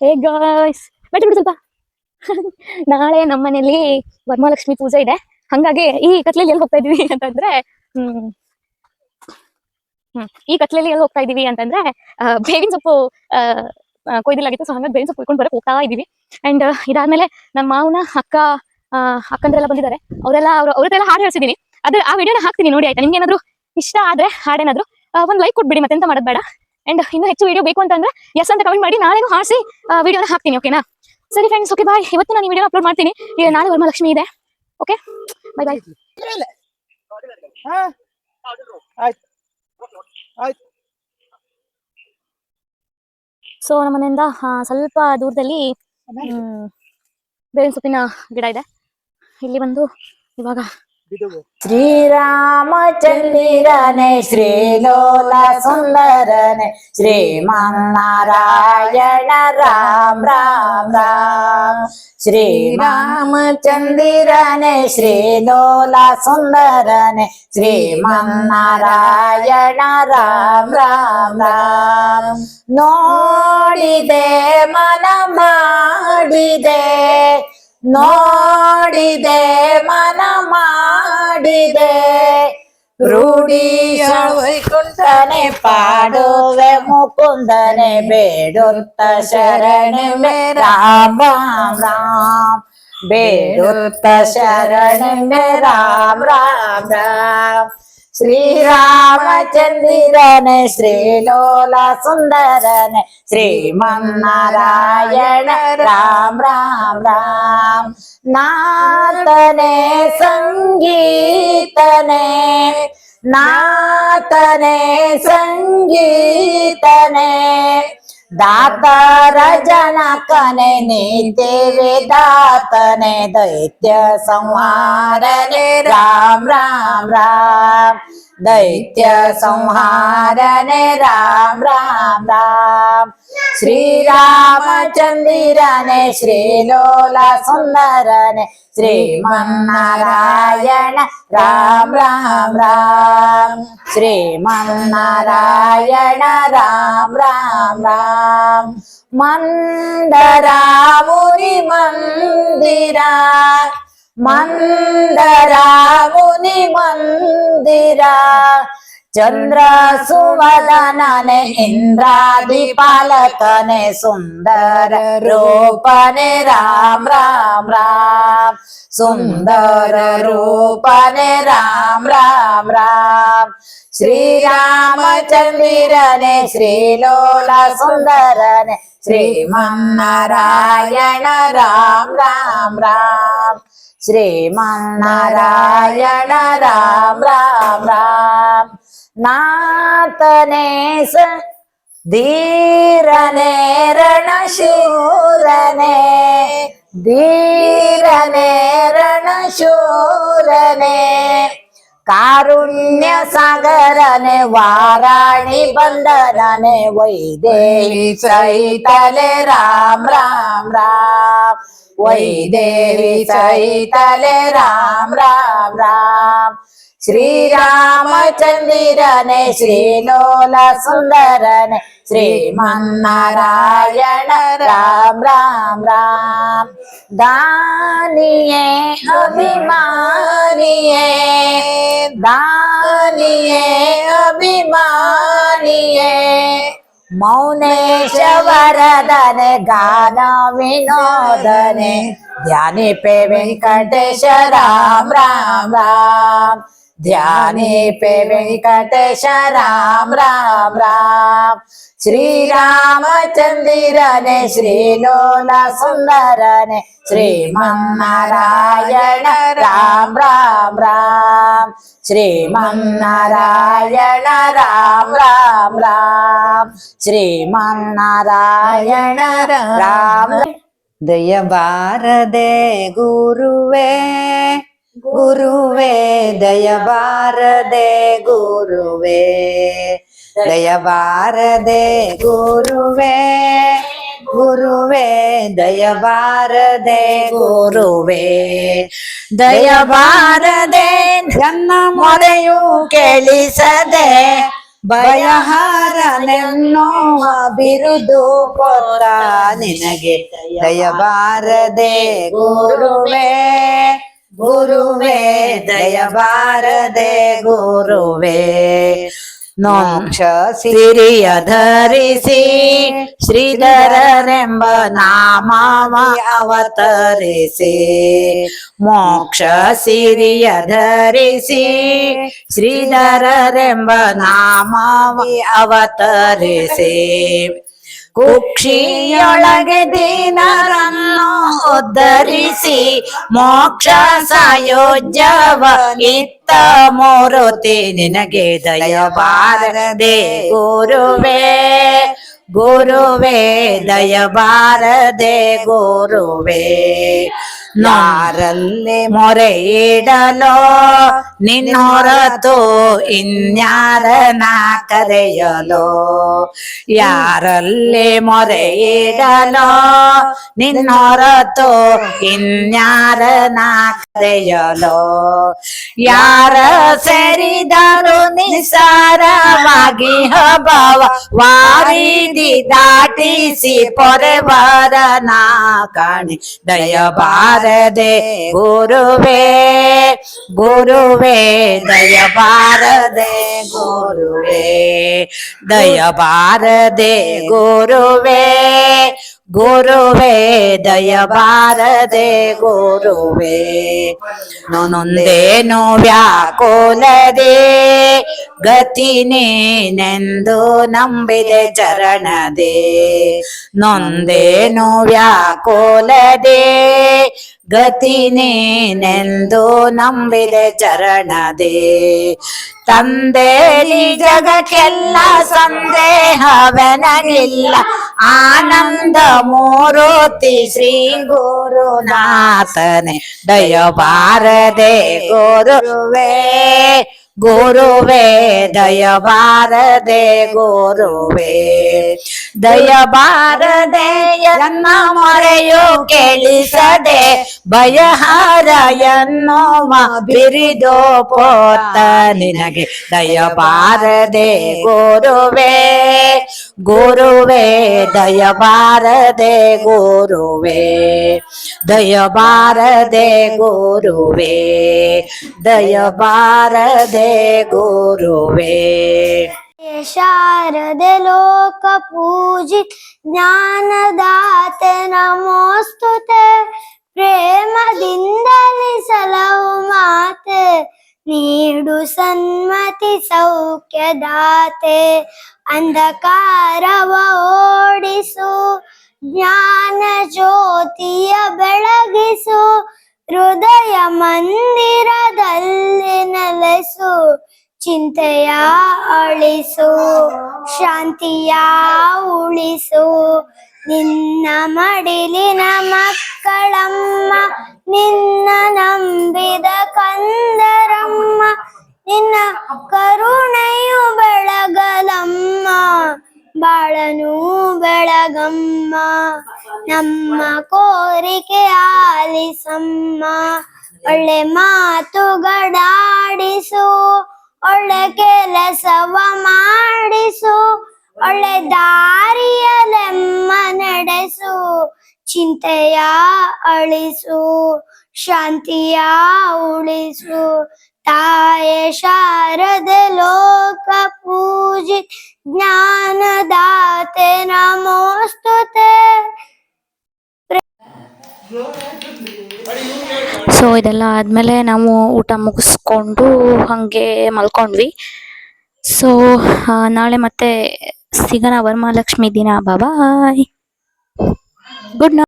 Hey guys, ಬಟ್ಟೆ ಬಿಡು ಸ್ವಲ್ಪ. ನಾಳೆ ನಮ್ಮ ಮನೆಯಲ್ಲಿ ವರಮಹಾಲಕ್ಷ್ಮಿ ಪೂಜೆ ಇದೆ. ಹಂಗಾಗಿ ಈ ಕತ್ಲೆಯಲ್ಲಿ ಎಲ್ಲಿ ಹೋಗ್ತಾ ಇದೀವಿ ಅಂತಂದ್ರೆ ಹ್ಮ್ ಈ ಕತ್ಲೆಯಲ್ಲಿ ಎಲ್ಲಿ ಹೋಗ್ತಾ ಇದೀವಿ ಅಂತಂದ್ರೆ ಬೇವಿನ ಸೊಪ್ಪು ಕೊಯ್ದಿಲಾಗಿತ್ತು. ಸೊ ಹಂಗಾಗಿ ಬೇವಿನ ಸೊಪ್ಪು ಕುಯ್ಕೊಂಡು ಬರಕ್ ಹೋಗ್ತಾ ಇದೀವಿ. ಅಂಡ್ ಇದಾದ್ಮೇಲೆ ನಮ್ಮ ಮಾವನ ಅಕ್ಕಂದ್ರೆಲ್ಲ ಬಂದಿದ್ದಾರೆ. ಅವ್ರದ್ದೆಲ್ಲ ಹಾಡು ಹೇಳ್ಸಿದೀನಿ. ಆ ವಿಡಿಯೋನ ಹಾಕ್ತೀನಿ ನೋಡಿ, ಆಯ್ತಾ? ನಿಮ್ಗೆ ಏನಾದ್ರು ಇಷ್ಟ ಆದ್ರೆ ಹಾಡೇನಾದ್ರು ಒಂದ್ ಲೈಕ್ ಕೊಟ್ಬಿಡಿ, ಮತ್ತೆಂತ ಮಾಡೋದ್ ಬೇಡ. ಅಂಡ್ ಇನ್ನೂ ಹೆಚ್ಚು ವಿಡಿಯೋ ಬೇಕು ಅಂತಂದ್ರೆ ಎಸ್ ಅಂತ ಕಮೆಂಟ್ ಮಾಡಿ, ನಾನೇನು ಹಾಡಿಸಿ ವಿಡಿಯೋನ ಹಾಕ್ತೀನಿ. ಓಕೆನಾ? ಸರಿ ಫ್ರೆಂಡ್ಸ್, ಓಕೆ ಬಾಯ್. ಇವತ್ತು ನಾನು ಈ ವಿಡಿಯೋ ಅಪ್ಲೋಡ್ ಮಾಡ್ತೀನಿ. ಈಗ ನಾಳೆ ವರಮಹಾಲಕ್ಷ್ಮಿ ಇದೆ. Okay bye bye. ಸೊ ನಮ್ಮ ಮನೆಯಿಂದ ಸ್ವಲ್ಪ ದೂರದಲ್ಲಿ ಬೇವಿನ ಸೊಪ್ಪಿನ ಗಿಡ ಇದೆ. ಇಲ್ಲಿ ಬಂದು ಇವಾಗ ಶ್ರೀರಾಮಚಂದಿರನೆ ಶ್ರೀಲೋಲ ಸುಂದರನೆ ಶ್ರೀಮನ್ನಾರಾಯಣ ರಾಮ ರಾಮ ರಾಮ. ಶ್ರೀರಾಮಚಂದಿರನೆ ಶ್ರೀಲೋಲ ಸುಂದರನೆ ಶ್ರೀಮನ್ನಾರಾಯಣ ರಾಮ ರಾಮ ರಾಮ. ನೋಡಿದೆ ಮನ ಮಾಡಿದೆ, ನೋಡಿದೆ ಮನ ಮಾಡಿದೆ, ರೂಢಿಯ ವೈಕುಂಠನೆ ಪಾಡುವೆ ಮುಕುಂದನೆ ಬೇಡುತ್ತ ಶರಣೆ ರಾಮ ರಾಮ ರಾಮ. ಬೇಡುತ್ತ ಶರಣೆ ರಾಮ ರಾಮ ರಾಮ. ಶ್ರೀರಾಮಚಂದಿರನೆ ಶ್ರೀಲೋಲ ಸುಂದರನೆ ಶ್ರೀಮನ್ನಾರಾಯಣ ರಾಮ ರಾಮ ರಾಮ. ನಾತನೆ ಸಂಗೀತನೆ, ನಾತನೆ ಸಂಗೀತನೆ, ದಾತರ ಜನಕನೆ ನೀತಿವೆ ದಾತನೆ ದೈತ್ಯ ಸಂಹಾರನೆ ರಾಮ ರಾಮ ರಾಮ. ದೈತ್ಯ ಸಂಹಾರನೆ ರಾಮ ರಾಮ ರಾಮ. ಶ್ರೀರಾಮಚಂದಿರನೆ ಶ್ರೀಲೋಲ ಸುಂದರನೆ ಶ್ರೀಮನ್ನಾರಾಯಣ ರಾಮ ರಾಮ ರಾಮ. ಶ್ರೀಮನ್ನಾರಾಯಣ ರಾಮ ರಾಮ ರಾಮ. ಮಂದರ ಮುನಿ ಮಂದಿರ, ಮಂದರ ಮುನಿ ಮಂದಿರ, ಚಂದ್ರ ಸುವದನನೆ ಇಂದ್ರಾದಿಪಾಲಕನೆ ಸುಂದರ ರೂಪನೆ ರಾಮ ರಾಮ ರಾಮ. ಸುಂದರ ರೂಪನೆ ರಾಮ ರಾಮ ರಾಮ. ಶ್ರೀರಾಮಚಂದಿರನೆ ಶ್ರೀಲೋಲ ಸುಂದರನೆ ಶ್ರೀಮನ್ನಾರಾಯಣ ರಾಮ ರಾಮ ರಾಮ. ಶ್ರೀಮನ್ನಾರಾಯಣ ರಾಮ ರಾಮ ರಾಮ. ನಾತನೆ ಧೀರನೆ ರಣಶೂರನೆ, ಧೀರನೆ ರಣಶೂರನೆ, ಕಾರುಣ್ಯ ಸಾಗರನೆ ವಾರಾಣಿ ಬಂದರನೆ ವೈದೇಹಿ ಸಹಿತಲೆ ರಾಮ ರಾಮ ರಾಮ. ವೈದೇಹಿ ಸಹಿತಲೆ ರಾಮ ರಾಮ ರಾಮ. ಶ್ರೀರಾಮಚಂದಿರನೆ ಶ್ರೀಲೋಲ ಸುಂದರನೆ ಶ್ರೀಮನ್ನಾರಾಯಣ ರಾಮ ರಾಮ ರಾಮ. ದಾನಿಯೇ ಅಭಿಮಾನಿಯೇ, ದಾನಿಯೇ ಅಭಿಮಾನಿಯೇ, ಮೌನೇಶವರದನೆ ಗಾನ ವಿನೋದನೆ ಧ್ಯಾನಿಪೆ ವೆಂಕಟೇಶ ರಾಮ ರಾಮ ರಾಮ. ಧ್ಯಾನಿಪೆ ವೆಂಕಟೇಶ ರಾಮ ರಾಮ ರಾಮ. ಶ್ರೀರಾಮಚಂದಿರನೆ ಶ್ರೀಲೋಲ ಸುಂದರನೆ ಶ್ರೀಮನ್ನಾರಾಯಣ ರಾಮ ರಾಮ ರಾಮ. ಶ್ರೀಮನ್ನಾರಾಯಣ ರಾಮ ರಾಮ ರಾಮ. ಶ್ರೀಮನ್ನಾರಾಯಣ ರಾಮ. ದಯಬಾರದೆ ಗುರುವೇ, ಗುರುವೇ ದಯಬಾರದೆ ಗುರುವೇ, ದಯಬಾರದೆ ಗುರುವೇ, ಗುರುವೇ ದಯಬಾರದೆ ಗುರುವೇ. ದಯಬಾರದೆ ನನ್ನ ಮೊರೆಯು ಕೇಳಿಸದೆ, ಭಯಹಾರನೆನ್ನುವ ಬಿರುದು ಕೊಟ್ಟ ನಿನಗೆ ದಯಬಾರದೆ ಗುರುವೇ ಗುರುವೇ ದಯಬಾರದೆ ಗುರುವೇ ಮೋಕ್ಷ ಸಿರಿಯ ಧರಿಸಿ ಶ್ರೀಧರರೆಂಬ ನಾಮವ ಅವತರಿಸಿ ಮೋಕ್ಷ ಸಿರಿಯ ಧರಿಸಿ ಶ್ರೀಧರರೆಂಬ ನಾಮವ ಅವತರಿಸಿ ಕುಕ್ಷಿಯೊಳಗೆ ದೀನರನ್ನು ಉದ್ಧರಿಸಿ ಮೋಕ್ಷ ಸಾಯೋಜ್ಯವ ಇತ್ತ ಮೂರುತಿ ನಿನಗೆ ದಯಬಾರದೆ ಗುರುವೇ ಗುರುವೇ ದಯಬಾರದೆ ಗುರುವೇ ನಾರಲ್ಲಿ ಮೊರೆ ಇಡಲೋ ನಿನ್ನೊರತು ಇನ್ಯಾರನ ಕರೆಯಲೋ ಯಾರಲ್ಲಿ ಮೊರೆ ಇಡಲೋ ನಿನ್ನೊರತು ಇನ್ಯಾರನ ಕರೆಯಲೋ ಯಾರ ಸೇರಿದರು ನಿಸಾರವಾಗಿ ಹಬವ ವಾರಿದಿ ದಾಟಿಸಿ ಪೊರೆವರನ ಕಾಣಿ ದಯಬಾರದೆ ಗುರುವೇ ಗುರುವೇ ದಯಬಾರದೆ ಗುರುವೇ ದಯಬಾರದೆ ಗುರುವೇ ಗುರುವೇ ದಯಬಾರದೆ ಗುರುವೇ ನೊಂದೇನು ವ್ಯಾಕುಲದೆ ಗತಿ ನೀನೆಂದು ನಂಬಿದೆ ಚರಣದೆ ನೊಂದೇನು ವ್ಯಾಕುಲದೆ ಗತಿ ನೀನೆಂದು ನಂಬಿದೆ ಚರಣದೆ ತಂದೆ ಈ ಜಗಕ್ಕೆಲ್ಲ ಸಂದೇಹವೆನಗಿಲ್ಲ ಆನಂದ ಮೂರುತಿ ಶ್ರೀ ಗುರುನಾಥನೆ ದಯಬಾರದೆ ಗುರುವೇ ಗುರುವೇ ದಯಬಾರದೆ ಗುರುವೇ ದಯಬಾರದೆ ಎನ್ನ ಮೊರೆಯು ಕೇಳಿಸದೆ ಭಯಹಾರ ಎನ್ನುವ ಬಿರಿದು ಪೋತ ನಿನಗೆ ದಯಬಾರದೆ ಗುರುವೇ ಗುರುವೇ ದಯಬಾರದೆ ಗುರುವೇ ದಯಬಾರದೆ ಗುರುವೇ ದಯಬಾರದೆ ಗುರುವೇ ಶಾರದೆ ಲೋಕ ಪೂಜಿತ ಜ್ಞಾನದಾತೆ ನಮೋಸ್ತುತೆ ಪ್ರೇಮದಿಂದಲೇ ಸಲಹು ಮಾತೆ ನೀಡು ಸನ್ಮತಿ ಸೌಖ್ಯದಾತೆ ಅಂಧಕಾರವ ಓಡಿಸು ಜ್ಞಾನ ಜ್ಯೋತಿಯ ಬೆಳಗಿಸು ಹೃದಯ ಮಂದಿರದಲ್ಲಿ ನೆಲೆಸು ಚಿಂತೆಯ ಅಳಿಸು ಶಾಂತಿಯ ಉಳಿಸು ನಿನ್ನ ಮಡಿಲಿನ ಮಕ್ಕಳಮ್ಮ ನಿನ್ನ ನಂಬಿದ ಕಂದರಮ್ಮ ನಿನ್ನ ಕರುಣೆಯು ಬೆಳಗಲಮ್ಮ ಬಾಳನು ಬೆಳಗಮ್ಮ ನಮ್ಮ ಕೋರಿಕೆ ಆಲಿಸಮ್ಮ ಒಳ್ಳೆ ಮಾತುಗಳಾಡಿಸು ಒಳ್ಳೆ ಕೆಲಸವ ಮಾಡಿಸು ಒಳ್ಳೆ ದಾರಿಯಲೆಮ್ಮ ನಡೆಸು ಚಿಂತೆಯ ಅಳಿಸು ಶಾಂತಿಯ ಉಳಿಸು ತಾಯೇ ಶಾರದೆ ಲೋಕ ಪೂಜಿತ ಜ್ಞಾನದಾತೆ ನಮೋಸ್ತುತೆ. ಸೊ ಇದೆಲ್ಲ ಆದಮೇಲೆ ನಾವು ಊಟ ಮುಗಿಸ್ಕೊಂಡು ಹಾಗೆ ಮಲ್ಕೊಂಡ್ವಿ. ಸೊ ನಾಳೆ ಮತ್ತೆ ಸಿಗೋಣ ವರಮಹಾಲಕ್ಷ್ಮಿ ದಿನ. ಬಾಯ್, ಗುಡ್ ನೈಟ್.